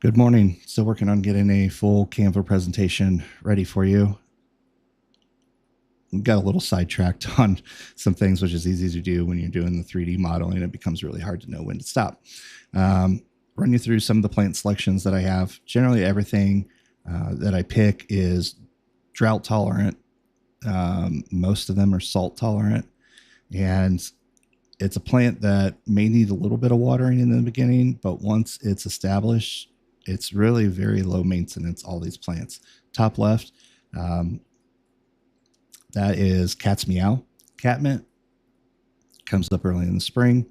Good morning. Still working on getting a full Canva presentation ready for you. We got a little sidetracked on some things, which is easy to do when you're doing the 3D modeling. It becomes really hard to know when to stop. Run you through some of the plant selections that I have. Generally, everything that I pick is drought tolerant. Most of them are salt tolerant. And it's a plant that may need a little bit of watering in the beginning, but once it's established, it's really very low maintenance, all these plants. Top left, that is cat's meow. Catmint comes up early in the spring.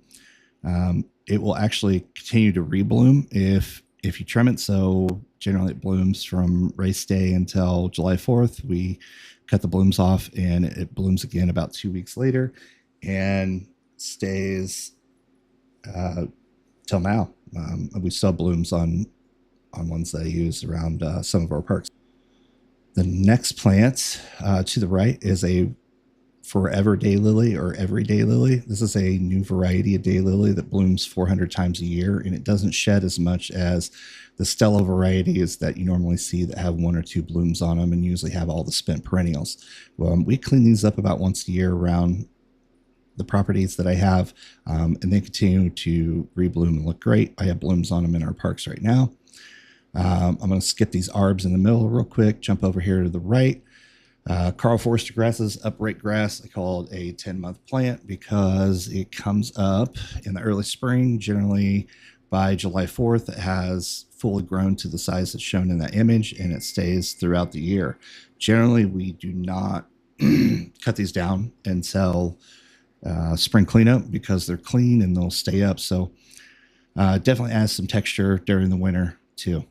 It will actually continue to rebloom if you trim it. So generally it blooms from race day until July 4th. We cut the blooms off and it blooms again about 2 weeks later and stays till now. We still blooms on ones that I use around some of our parks. The next plant to the right is a forever daylily or everyday lily. This is a new variety of daylily that blooms 400 times a year, and it doesn't shed as much as the Stella varieties that you normally see that have one or two blooms on them and usually have all the spent perennials. Well, we clean these up about once a year around the properties that I have, and they continue to rebloom and look great. I have blooms on them in our parks right now. I'm going to skip these arbs in the middle real quick, jump over here to the right. Carl Forster grasses, upright grass. I call it a 10-month plant because it comes up in the early spring. Generally by July 4th, it has fully grown to the size that's shown in that image, and it stays throughout the year. Generally, we do not cut these down until spring cleanup because they're clean and they'll stay up. So definitely adds some texture during the winter too,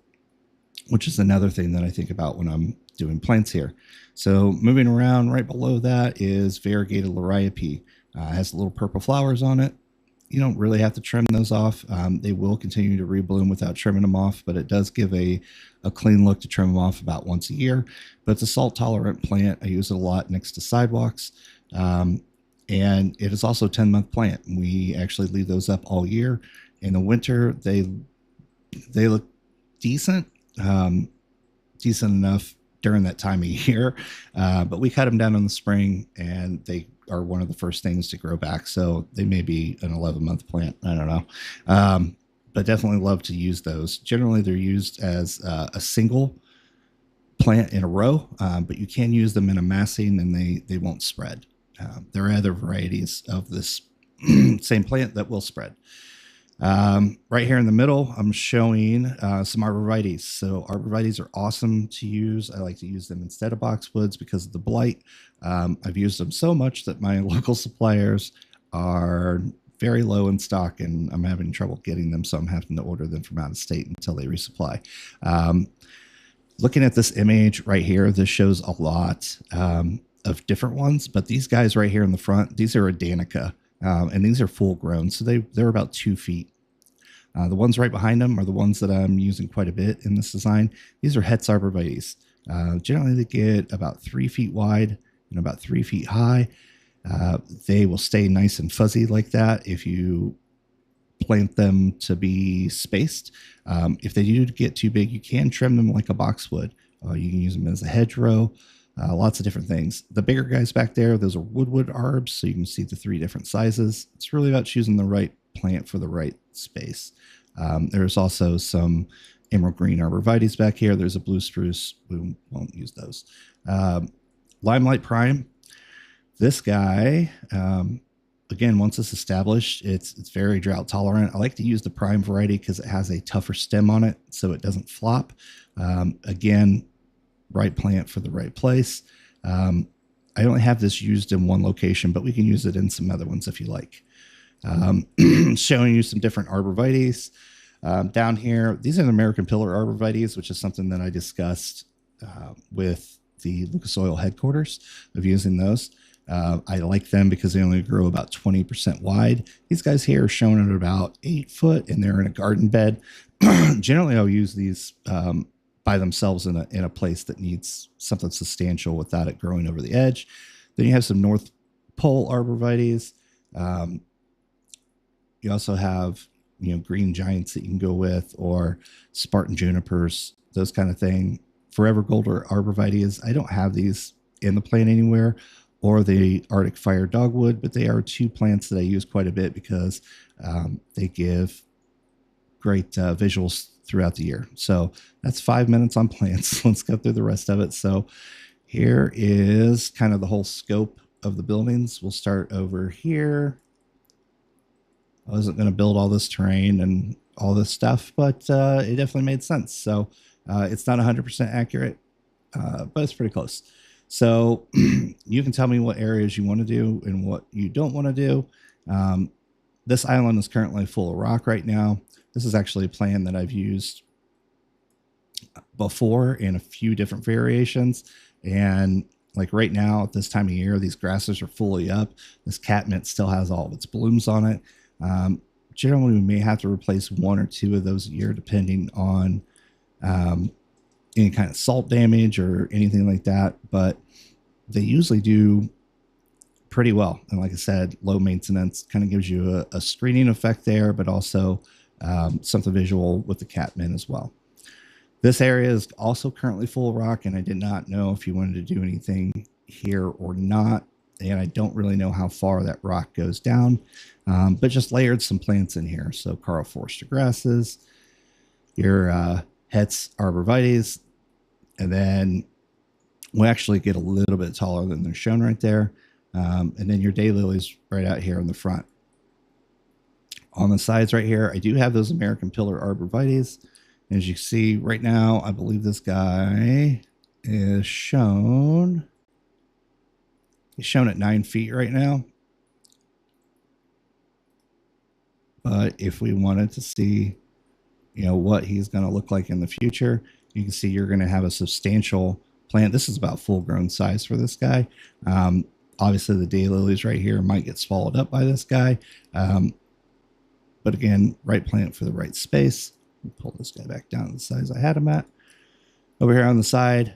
which is another thing that I think about when I'm doing plants here. So moving around, right below that is variegated liriope. Has little purple flowers on it. You don't really have to trim those off. They will continue to rebloom without trimming them off, but it does give a clean look to trim them off about once a year. But it's a salt tolerant plant. I use it a lot next to sidewalks. And it is also a 10-month plant. We actually leave those up all year. In the winter, they look decent, decent enough during that time of year, but we cut them down in the spring and they are one of the first things to grow back. So they may be an 11-month plant. I don't know. But definitely love to use those. Generally, they're used as a single plant in a row, but you can use them in a massing and they won't spread. There are other varieties of this same plant that will spread. Right here in the middle, I'm showing some arborvitaes. So arborvitaes are awesome to use. I like to use them instead of boxwoods because of the blight. I've used them so much that my local suppliers are very low in stock and I'm having trouble getting them. So I'm having to order them from out of state until they resupply. Looking at this image right here, this shows a lot of different ones, but these guys right here in the front, these are a Danica. And these are full grown, so they're about 2 feet. The ones right behind them are the ones that I'm using quite a bit in this design. These are Hetz arborvitaes. Generally, they get about 3 feet wide and about 3 feet high. They will stay nice and fuzzy like that if you plant them to be spaced. If they do get too big, you can trim them like a boxwood. You can use them as a hedgerow. Lots of different things. The bigger guys back there, those are woodwood arbs, so you can see the 3 different sizes. It's really about choosing the right plant for the right space. There's also some emerald green arborvitaes back here. There's a blue spruce. We won't use those. Limelight Prime. This guy, again, once it's established, it's very drought tolerant. I like to use the Prime variety because it has a tougher stem on it, so it doesn't flop. Again, right plant for the right place. I only have this used in one location, but we can use it in some other ones if you like. Showing you some different arborvitaes. Down here, these are the American Pillar arborvitaes, which is something that I discussed with the Lucas Oil headquarters of using those. I like them because they only grow about 20% wide. These guys here are shown at about 8 foot and they're in a garden bed. Generally, I'll use these by themselves in a place that needs something substantial without it growing over the edge. Then you have some North Pole arborvitaes. You also have green giants that you can go with, or Spartan junipers, those kind of thing. Forever gold or arborvitaes, I don't have these in the plant anywhere, or the Arctic fire dogwood, but they are two plants that I use quite a bit because they give great visuals throughout the year. So that's 5 minutes on plants. Let's go through the rest of it. So here is kind of the whole scope of the buildings. We'll start over here. I wasn't going to build all this terrain and all this stuff, but it definitely made sense. So it's not 100% accurate, but it's pretty close. So you can tell me what areas you want to do and what you don't want to do. This island is currently full of rock right now. This is actually a plan that I've used before in a few different variations. And like right now at this time of year, these grasses are fully up. This catmint still has all of its blooms on it. Generally, we may have to replace 1 or 2 of those a year, depending on any kind of salt damage or anything like that. But they usually do pretty well. And like I said, low maintenance kind of gives you a screening effect there, but also something visual with the catmint as well. This area is also currently full of rock, and I did not know if you wanted to do anything here or not. And I don't really know how far that rock goes down, but just layered some plants in here. So Carl Forster grasses, your Hetz arborvitaes, and then we'll actually get a little bit taller than they're shown right there. And then your daylilies right out here in the front. On the sides right here, I do have those American pillar arborvitaes. As you see right now, I believe this guy is shown. He's shown at 9 feet right now. But if we wanted to see, what he's going to look like in the future, you can see you're going to have a substantial plant. This is about full grown size for this guy. Obviously the daylilies right here might get swallowed up by this guy. But again, right plant for the right space. Pull this guy back down to the size I had him at. Over here on the side,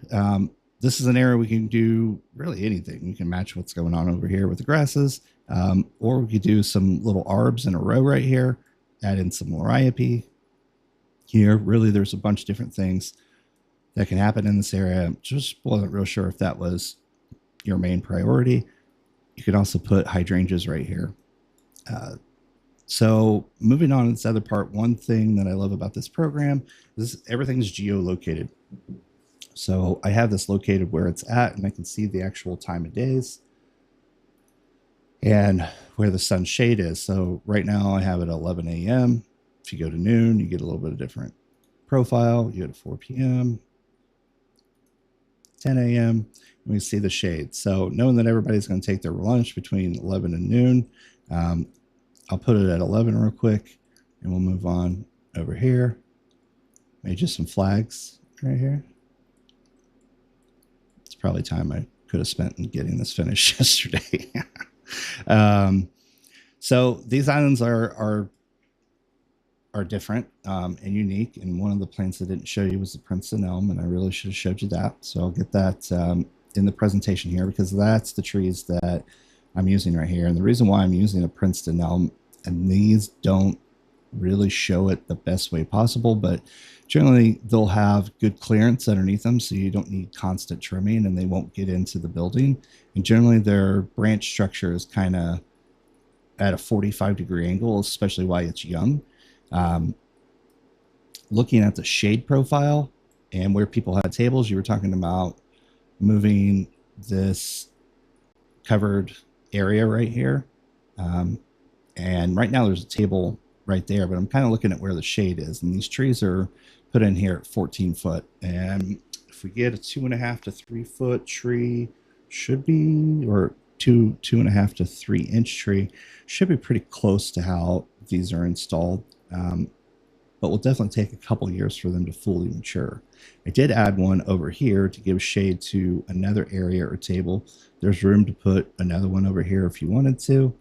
this is an area we can do really anything. We can match what's going on over here with the grasses, or we could do some little arbs in a row right here, add in some liriope here. Really, there's a bunch of different things that can happen in this area. Just wasn't real sure if that was your main priority. You could also put hydrangeas right here. So moving on to this other part, one thing that I love about this program is everything's geolocated. So I have this located where it's at, and I can see the actual time of days and where the sun's shade is. So right now I have it at 11 a.m. If you go to noon, you get a little bit of different profile. You go to 4 p.m., 10 a.m., and we see the shade. So knowing that everybody's going to take their lunch between 11 and noon, I'll put it at 11 real quick, and we'll move on over here. Maybe just some flags right here. It's probably time I could have spent in getting this finished yesterday. So these islands are different and unique. And one of the plants I didn't show you was the Princeton elm, and I really should have showed you that. So I'll get that in the presentation here, because that's the trees that I'm using right here. And the reason why I'm using a Princeton elm, and these don't really show it the best way possible, but generally they'll have good clearance underneath them, so you don't need constant trimming, and they won't get into the building. And generally their branch structure is kind of at a 45-degree angle, especially while it's young. Looking at the shade profile and where people had tables, you were talking about moving this covered area right here. And right now there's a table right there, but I'm kind of looking at where the shade is. And these trees are put in here at 14 foot. And if we get a 2.5 to 3 foot tree, should be, or 2.5 to 3 inch tree, should be pretty close to how these are installed. But will definitely take a couple years for them to fully mature. I did add one over here to give shade to another area or table. There's room to put another one over here if you wanted to.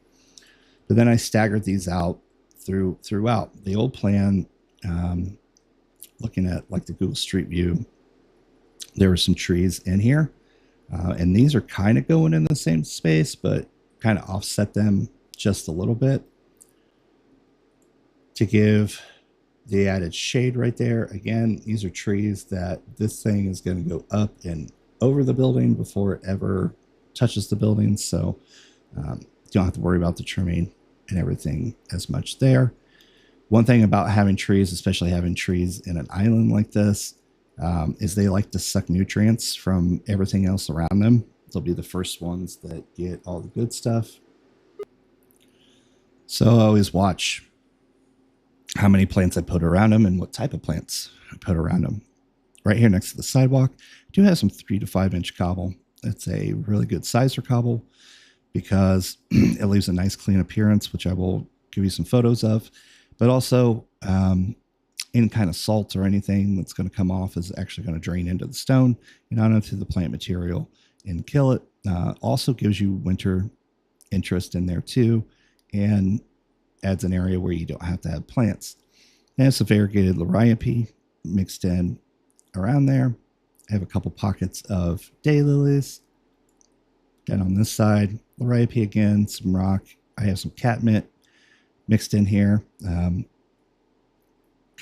But then I staggered these out throughout. The old plan, looking at like the Google Street View, there were some trees in here. And these are kind of going in the same space, but kind of offset them just a little bit to give the added shade right there. Again, these are trees that this thing is going to go up and over the building before it ever touches the building. So you don't have to worry about the trimming and everything as much there. One thing about having trees, especially having trees in an island like this, is they like to suck nutrients from everything else around them. They'll be the first ones that get all the good stuff. So I always watch how many plants I put around them and what type of plants I put around them. Right here next to the sidewalk, I do have some 3 to 5 inch cobble. It's a really good size for cobble because it leaves a nice clean appearance, which I will give you some photos of. But also, any kind of salt or anything that's going to come off is actually going to drain into the stone and not into the plant material and kill it. Also gives you winter interest in there too, and adds an area where you don't have to have plants. And it's a variegated liriope mixed in around there. I have a couple pockets of daylilies. Then on this side, liriope again, some rock. I have some catmint mixed in here. Kind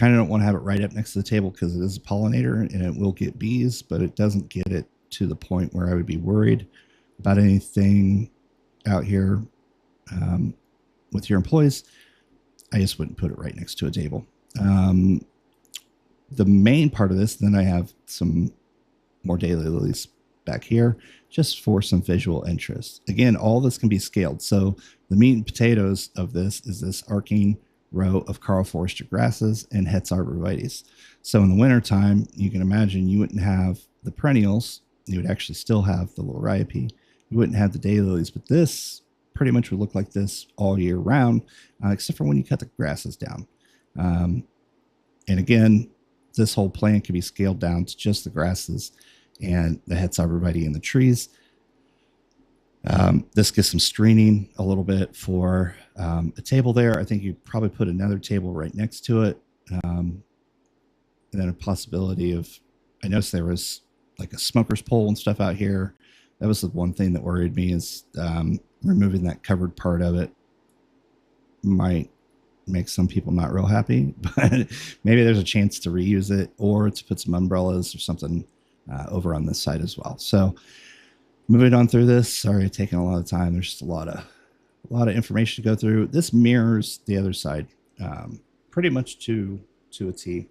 of don't want to have it right up next to the table because it is a pollinator and it will get bees, but it doesn't get it to the point where I would be worried about anything out here with your employees. I just wouldn't put it right next to a table. The main part of this, then I have some more daylilies back here just for some visual interest. Again, all this can be scaled. So the meat and potatoes of this is this arcing row of Karl Forster grasses and Hetz arborvitaes. So in the wintertime, you can imagine you wouldn't have the perennials. You would actually still have the liriope. You wouldn't have the daylilies, but this pretty much would look like this all year round, except for when you cut the grasses down. And again, this whole plant can be scaled down to just the grasses and the Hetz arborvitae and the trees. This gets some screening a little bit for a table there. I think you probably put another table right next to it. And then a possibility of, I noticed there was like a smoker's pole and stuff out here. That was the one thing that worried me, is removing that covered part of it might make some people not real happy, but maybe there's a chance to reuse it or to put some umbrellas or something over on this side as well. So moving on through this, sorry, taking a lot of time. There's just a lot of information to go through. This mirrors the other side pretty much to a T.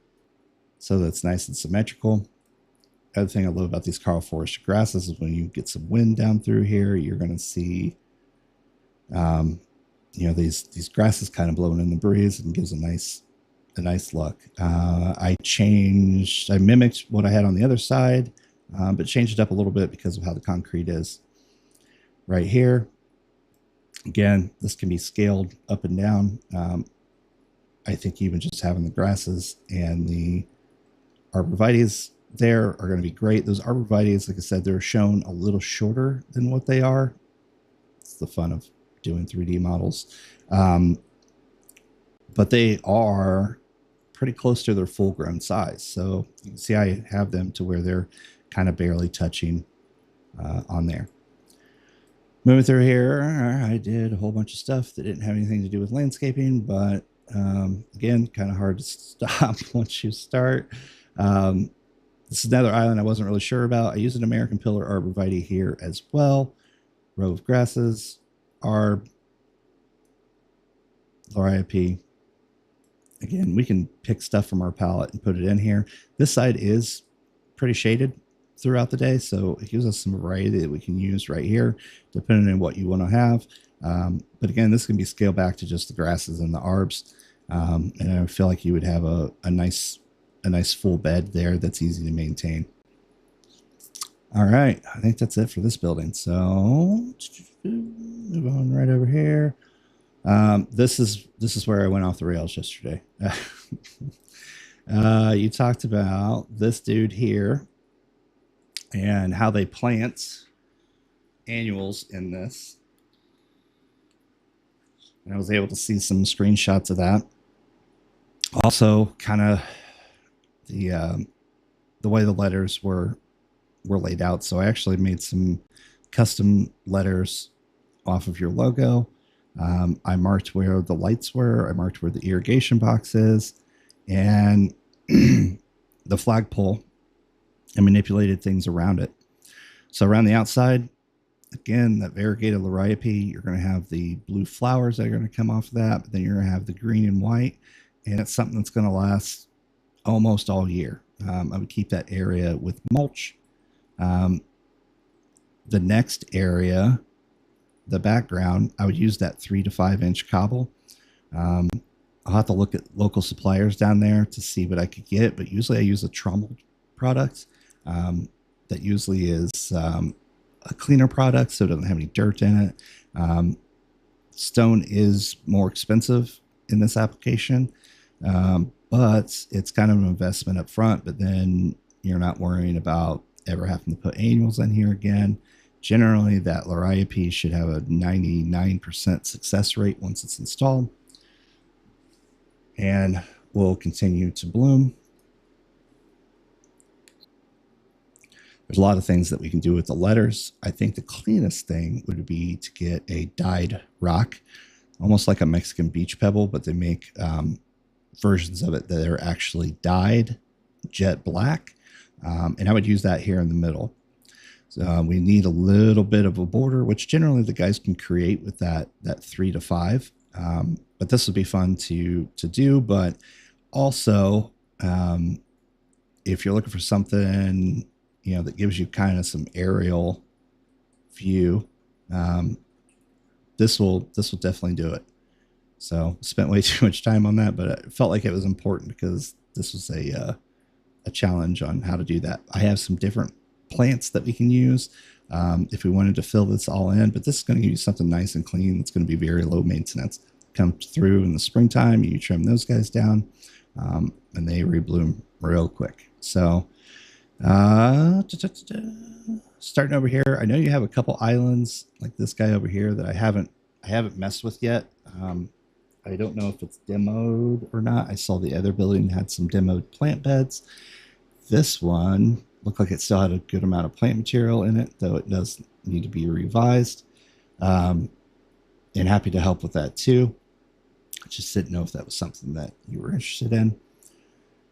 So that's nice and symmetrical. Other thing I love about these Karl Forster grasses is when you get some wind down through here, you're going to see, these grasses kind of blowing in the breeze and gives a nice look. I mimicked what I had on the other side, but changed it up a little bit because of how the concrete is right here. Again, this can be scaled up and down. I think even just having the grasses and the arborvitaes there are going to be great. Those arborvitaes, like I said, they're shown a little shorter than what they are. It's the fun of doing 3D models. But they are pretty close to their full grown size. So you can see I have them to where they're kind of barely touching on there. Moving through here, I did a whole bunch of stuff that didn't have anything to do with landscaping, but again, kind of hard to stop once you start. This is another island I wasn't really sure about. I used an American pillar arborvitae here as well. Row of grasses, arb, liriope. Again, we can pick stuff from our palette and put it in here. This side is pretty shaded throughout the day, so it gives us some variety that we can use right here, depending on what you want to have. But again, this can be scaled back to just the grasses and the arbs. And I feel like you would have a nice full bed there that's easy to maintain. All right, I think that's it for this building. So move on right over here. This is where I went off the rails yesterday. You talked about this dude here and how they plant annuals in this. And I was able to see some screenshots of that. Also, kind of the way the letters were laid out. So I actually made some custom letters off of your logo. I marked where the lights were. I marked where the irrigation box is, and the flagpole. I manipulated things around it. So around the outside, again, that variegated liriope, you're going to have the blue flowers that are going to come off of that, but then you're going to have the green and white, and it's something that's going to last almost all year. I would keep that area with mulch. Um, the next area, the background, I would use that 3 to 5 inch cobble. Um, I'll have to look at local suppliers down there to see what I could get, but usually I use a trommel product. That usually is a cleaner product, so it doesn't have any dirt in it. Um, Stone is more expensive in this application, but it's kind of an investment up front. But then you're not worrying about ever having to put annuals in here again. Generally, that liriope should have a 99% success rate once it's installed and will continue to bloom. There's a lot of things that we can do with the letters. I think the cleanest thing would be to get a dyed rock, almost like a Mexican beach pebble, but they make versions of it that are actually dyed jet black. And I would use that here in the middle. So we need a little bit of a border, which generally the guys can create with that 3 to 5. But this would be fun to do. But also, if you're looking for something, that gives you kind of some aerial view, this will definitely do it. So spent way too much time on that, but I felt like it was important because this was a challenge on how to do that. I have some different plants that we can use if we wanted to fill this all in, but this is going to give you something nice and clean. It's going to be very low maintenance. Come through in the springtime, you trim those guys down, and they rebloom real quick. So starting over here, I know you have a couple islands like this guy over here that I haven't messed with yet. I don't know if it's demoed or not. I saw the other building had some demoed plant beds. This one looked like it still had a good amount of plant material in it, though it does need to be revised. And happy to help with that too. Just didn't know if that was something that you were interested in.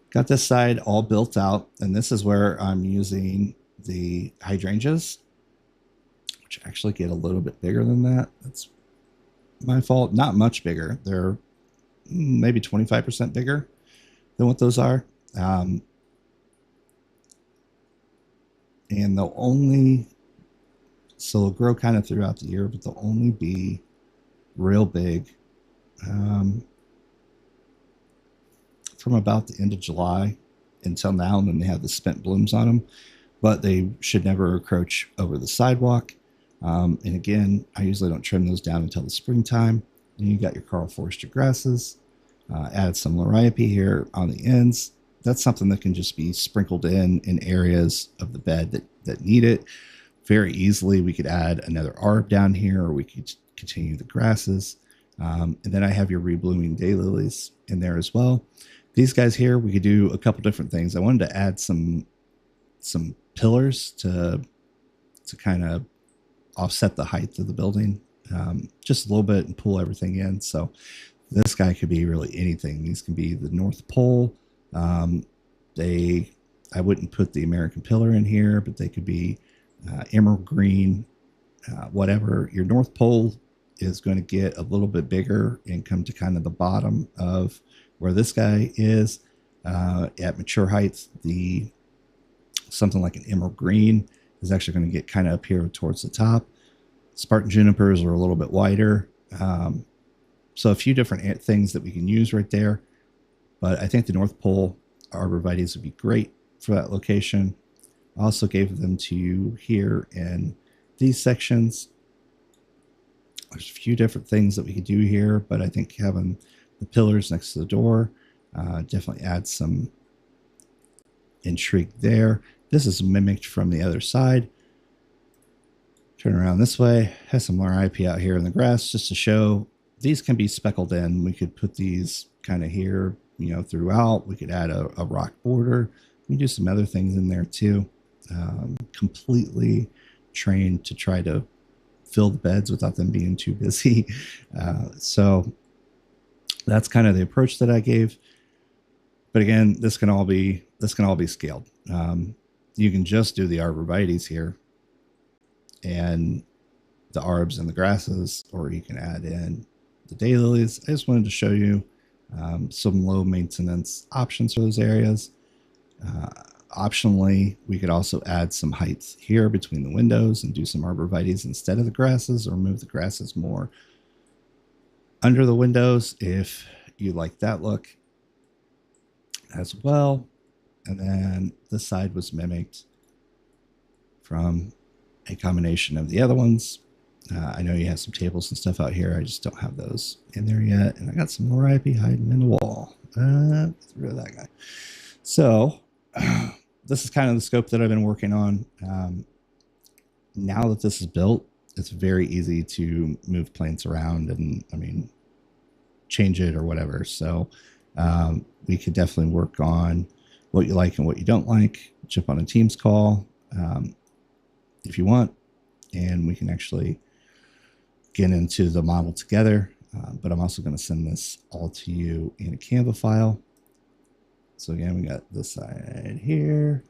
Got this side all built out, and this is where I'm using the hydrangeas, which actually get a little bit bigger than that. That's my fault. Not much bigger. They're maybe 25% bigger than what those are. And they'll grow kind of throughout the year, but they'll only be real big from about the end of July until now, and then they have the spent blooms on them, but they should never encroach over the sidewalk. And again, I usually don't trim those down until the springtime. And you got your Carl Forster grasses. Add some liriope here on the ends. That's something that can just be sprinkled in areas of the bed that need it. Very easily, we could add another arb down here, or we could continue the grasses. And then I have your reblooming daylilies in there as well. These guys here, we could do a couple different things. I wanted to add some pillars to kind of offset the height of the building just a little bit and pull everything in. So this guy could be really anything. These can be the North Pole. I wouldn't put the American pillar in here, but they could be emerald green, whatever. Your North Pole is going to get a little bit bigger and come to kind of the bottom of where this guy is. At mature height, something like an emerald green is actually going to get kind of up here towards the top. Spartan junipers are a little bit wider. So a few different things that we can use right there. But I think the North Pole arborvitaes would be great for that location. I also gave them to you here in these sections. There's a few different things that we could do here, but I think having the pillars next to the door definitely adds some intrigue there. This is mimicked from the other side. Turn around this way. Has some liriope out here in the grass just to show these can be speckled in. We could put these kind of here, throughout. We could add a rock border. We can do some other things in there too. Completely trained to try to fill the beds without them being too busy. So that's kind of the approach that I gave. But again, this can all be scaled. You can just do the arborvitaes here and the arbs and the grasses, or you can add in the daylilies. I just wanted to show you some low maintenance options for those areas. Optionally, we could also add some heights here between the windows and do some arborvitaes instead of the grasses, or move the grasses more under the windows if you like that look as well. And then this side was mimicked from a combination of the other ones. I know you have some tables and stuff out here. I just don't have those in there yet. And I got some Loripe hiding in the wall. Get rid of that guy. So this is kind of the scope that I've been working on. Now that this is built, it's very easy to move plants around and, I mean, change it or whatever. So we could definitely work on what you like and what you don't like. Jump on a Teams call if you want, and we can actually get into the model together. But I'm also going to send this all to you in a Canva file. So again, we got this side here.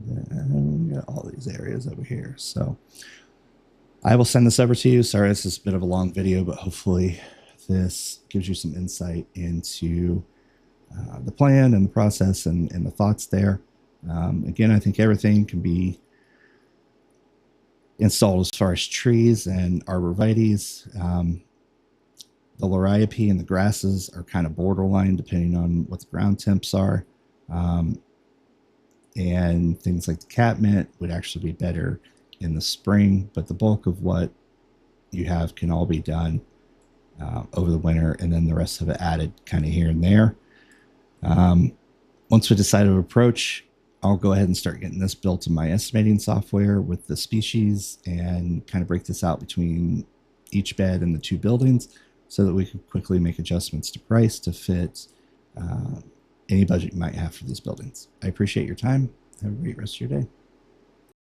And then we got all these areas over here. So I will send this over to you. Sorry, this is a bit of a long video, but hopefully this gives you some insight into the plan and the process and the thoughts there. Again, I think everything can be installed as far as trees and arborvitaes. The Loripe and the grasses are kind of borderline depending on what the ground temps are. And things like the catmint would actually be better in the spring, but the bulk of what you have can all be done over the winter, and then the rest of it added kind of here and there. Once we decide to approach, I'll go ahead and start getting this built in my estimating software with the species and kind of break this out between each bed and the two buildings so that we can quickly make adjustments to price to fit any budget you might have for these buildings. I appreciate your time. Have a great rest of your day.